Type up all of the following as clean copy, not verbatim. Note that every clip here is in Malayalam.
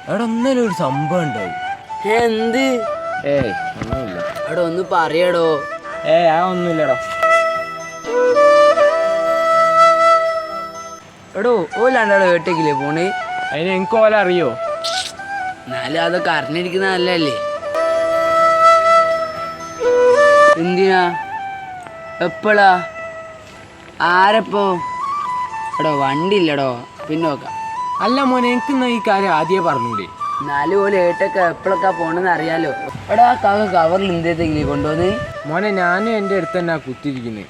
അവിടെ ഒന്നല്ല ഒരു സംഭവം ഉണ്ടായി. എന്ത്? ഒന്നുമില്ല. അവിടെ ഒന്ന് പറയടോ. ആ ഒന്നുമില്ലടോ. എടോ ഓലാണ്ടാടോ വേട്ടേക്കില്ലേ പോണേ? അതിന് എനിക്ക് ഓല അറിയോ? എന്നാലും അതൊക്കെ അറിഞ്ഞിരിക്കുന്ന നല്ലല്ലേ? എന്തിനാ? എപ്പോഴാ? ആരപ്പോ? എടോ വണ്ടി ഇല്ലടോ, പിന്നെ നോക്കാം. അല്ല മോനെ, എനിക്കിന്നാ ഈ കാര്യം ആദ്യമേ പറഞ്ഞൂടെ? എന്നാലും പോലെ ഏട്ടൊക്കെ എപ്പോഴൊക്കെ പോണെന്ന് അറിയാലോ. എടാ ആ കാക്ക കവറിൽ എന്തേത്തെങ്കിലും കൊണ്ടുവന്ന്? മോനെ, ഞാനും എൻ്റെ അടുത്ത് തന്നെ കുത്തിരിക്കുന്നത്.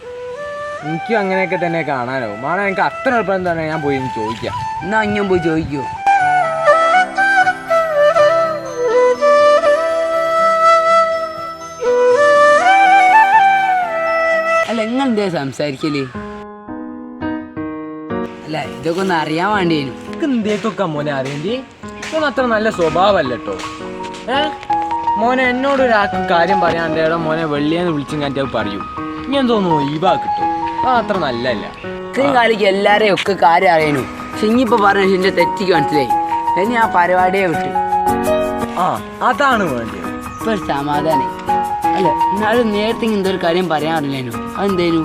എനിക്കും അങ്ങനെയൊക്കെ തന്നെ കാണാനോ. മോനെ, എനിക്ക് അത്ര എളുപ്പം തന്നെ ഞാൻ പോയി ചോദിക്കാം. എന്നാ ഞാൻ പോയി ചോദിക്കൂ. അല്ല നിങ്ങൾ എന്തേ സംസാരിക്കല്? അല്ല ഇതൊക്കെ ഒന്ന് അറിയാൻ വേണ്ടിയേനു. എനിക്ക് എന്തേക്കൊക്കെ മോനെ അറിയേണ്ടി? ഇതൊന്നും അത്ര നല്ല സ്വഭാവമല്ല കേട്ടോ. മോനെ, എന്നോട് ഒരാൾക്ക് കാര്യം പറയാണ്ടേടോ മോനെ വെള്ളിയെന്ന് വിളിച്ചും കണ്ടിട്ട് പറയൂ. ഞാൻ തോന്നുന്നു ഒഴിവാക്കിട്ടോ. അത് അത്ര നല്ലല്ല. ഇത്രയും കാലിക്ക് എല്ലാരെയും ഒക്കെ കാര്യം അറിയാനു. പക്ഷെ ഇനിയിപ്പോ പറഞ്ഞ എന്റെ തെറ്റിക്ക് മനസ്സിലായി. ഇനി ആ പരിപാടിയെ വിട്ടു. അതാണ് വേണ്ടത്. ഇപ്പൊ സമാധാനം. അല്ല എന്നാലും നേരത്തെ എന്തൊരു കാര്യം പറയാൻ അറിയില്ലേനു. അതെന്തേനു?